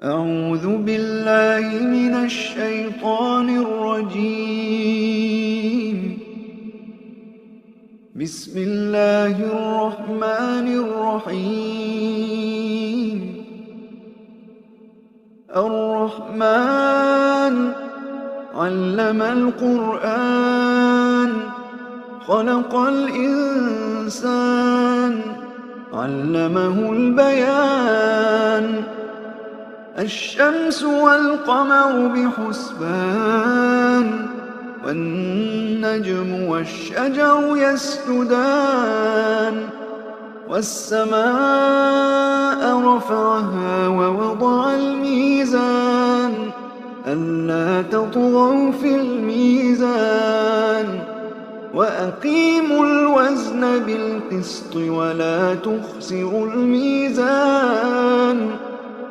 أعوذ بالله من الشيطان الرجيم. بسم الله الرحمن الرحيم. الرحمن علم القرآن خلق الإنسان علمه البيان. الشمس والقمر بحسبان والنجم والشجر يسجدان. والسماء رفعها ووضع الميزان ألا تطغوا في الميزان وأقيموا الوزن بالقسط ولا تخسروا الميزان.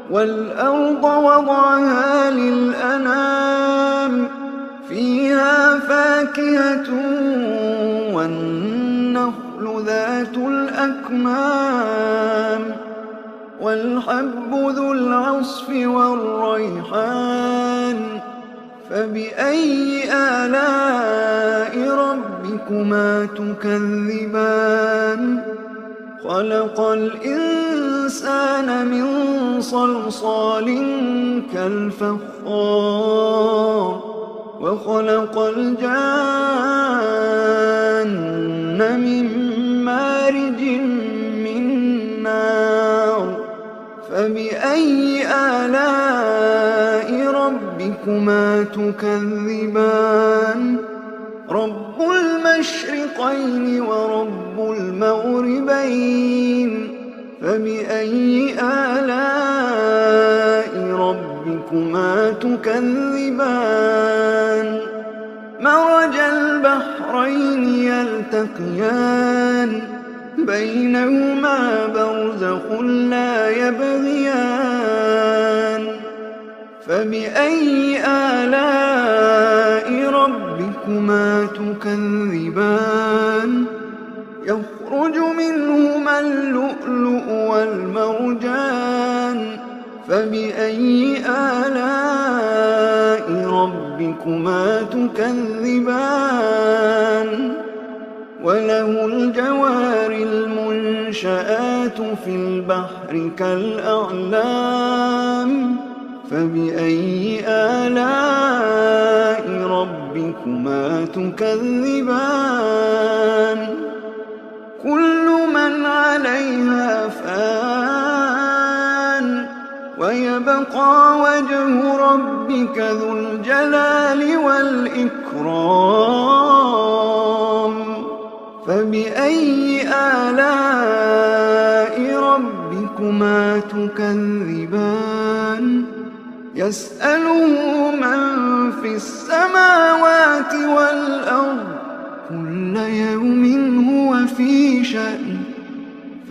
والأرض وضعها للأنام فيها فاكهة والنخل ذات الأكمام والحب ذو العصف والريحان. فبأي آلاء ربكما تكذبان؟ خلق الإنسان من صلصال كالفخار وخلق الجان من مارج من نار. فبأي آلاء ربكما تكذبان؟ رب المشرقين ورب المغربين. فبأي آلاء ربكما تكذبان؟ مرج البحرين يلتقيان بينهما برزخ لا يبغيان. فبأي آلاء ربكما تكذبان؟ يخرج منهما اللؤلؤ والمرجان. فبأي آلاء ربكما تكذبان؟ وله الجوار المنشآت في البحر كالأعلام. فبأي آلاء ربكما تكذبان؟ كل من عليها فان ويبقى وجه ربك ذو الجلال والإكرام. فبأي آلاء ربكما تكذبان؟ يسأله من في السماوات والأرض كل يوم هو في شأن.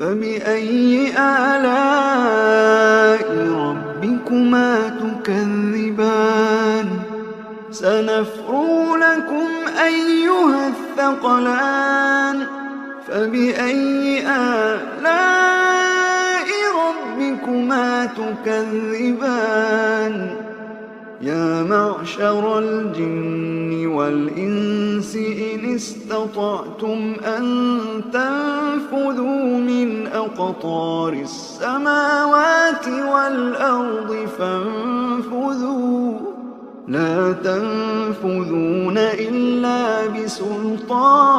فبأي آلاء ربكما تكذبان؟ سنفرغ لكم أيها الثقلان. فبأي آلاء ربكما تكذبان؟ يا معشر الجن والإنس إن استطعتم أن تنفذوا من أقطار السماوات والأرض فانفذوا لا تنفذون إلا بسلطان.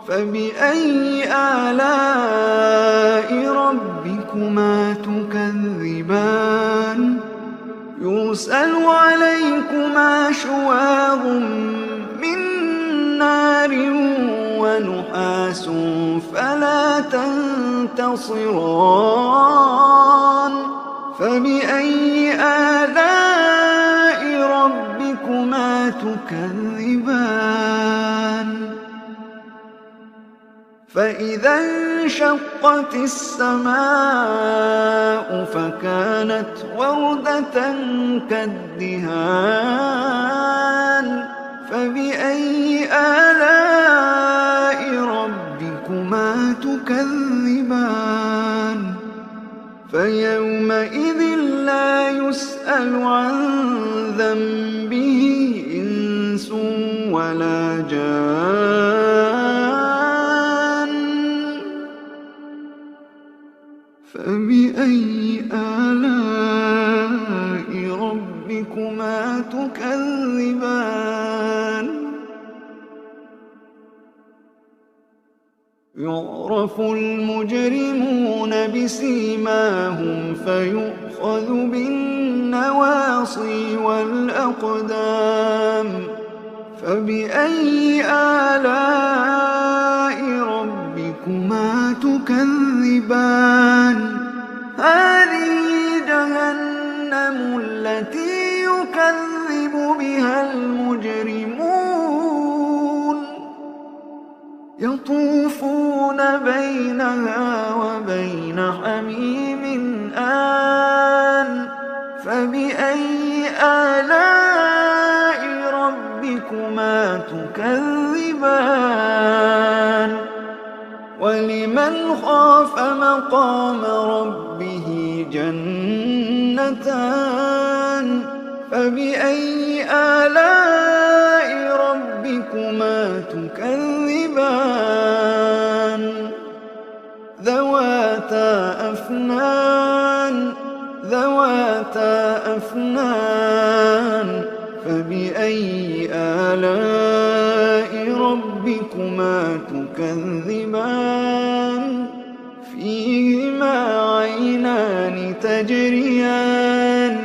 فبأي آلاء ربكما تكذبان؟ يرسل عليكما شواظ من نار ونحاس فلا تنتصران. فبأي آلاء ربكما تكذبان؟ فإذا انشقت السماء فكانت وردة كالدهان. فبأي آلاء ربكما تكذبان؟ فيومئذ يسأل عن ذنبه إنس ولا جان فبأي آلاء ربكما تكذبان يعرف المجرمون بسيماهم فيؤخذ بالنواصي والأقدام فبأي آلاء ربكما تكذبان هذه جهنم التي يكذب بها المجرمون يطوفون بينها وبين حميم آن فبأي آلاء ربكما تكذبان ولمن خاف مقام ربه جنتان فبأي آلاء ربكما تكذبان ذواتا أفنان فبأي آلاء ربكما تكذبان فيهما عينان تجريان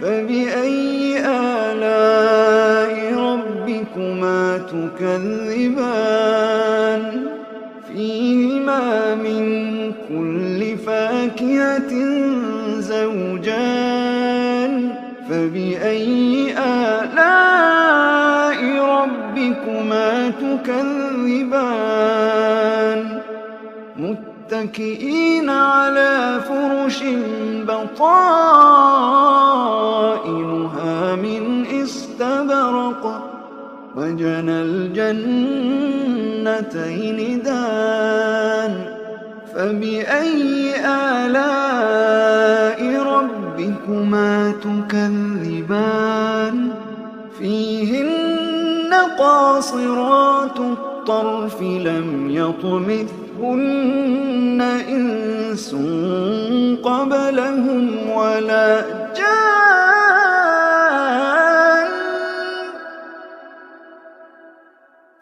فبأي آلاء ربكما تكذبان فيهما من كل فاكهة زوجان فبأي آلاء ربكما تكذبان متكئين على فرش بطائنها من استبرق وجنى الجنتين دان فبأي آلاء ربكما تكذبان فيهن قاصرات الطرف لم يطمثهن إنس قبلهم ولا جان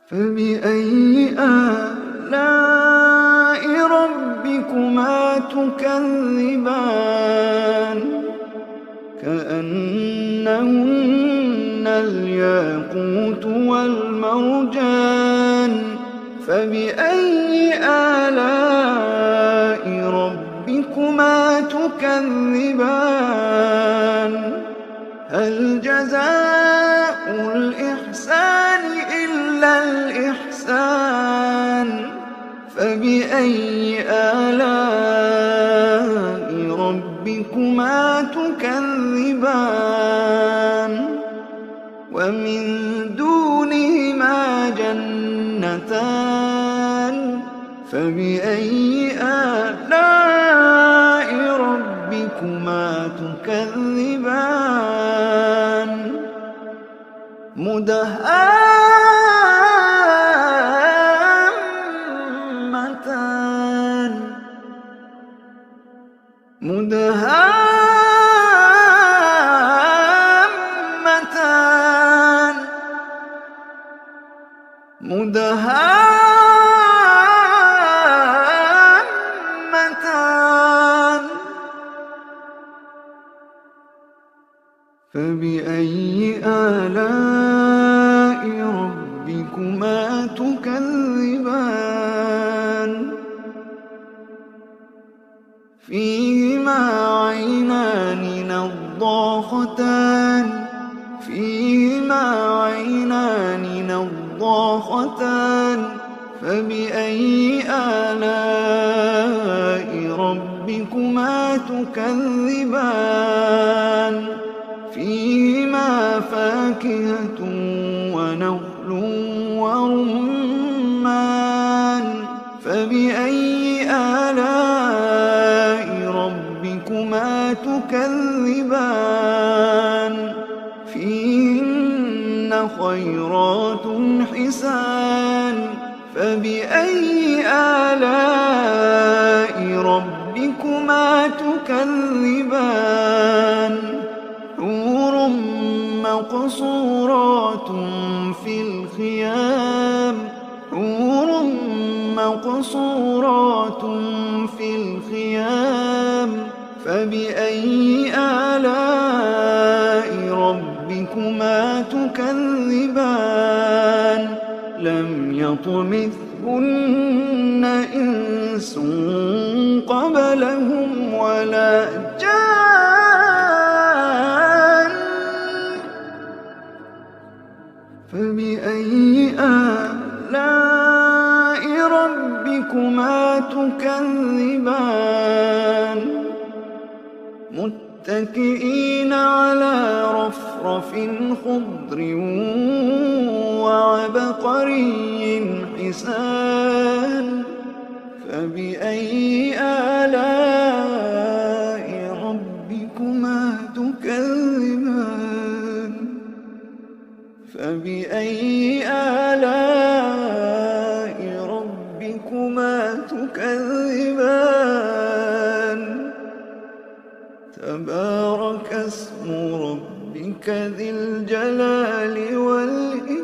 فبأي آلاء ربكما تكذبان كأنهن الياقوت والمرجان فبأي آلاء ربكما تكذبان هل جزاء الإحسان إلا الإحسان فبأي آلاء ربكما تكذبان ومن دونهما جنتان فبأي آلاء ربكما تكذبان مدهامتان فبأي آلاء ربكما تكذبان فيهما عينان نضاختان فبأي آلاء ربكما تكذبان فيهما فاكهة ونخل ورمان فبأي آلاء ربكما تكذبان تكذبان فيهن خيرات حسان فبأي آلاء ربكما تكذبان حور مقصورات في الخيام حور مقصورات في الخيام فبأي آلاء ربكما تكذبان لم يطمثهن إنس قبلهم ولا جان فبأي آلاء ربكما تكذبان متكئين على رفرف خضر وعبقري حسان فبأي آلاء ربكما تكذبان فبأي آلاء ربكما تكذبان تبارك اسم ربك ذي الجلال والإكرام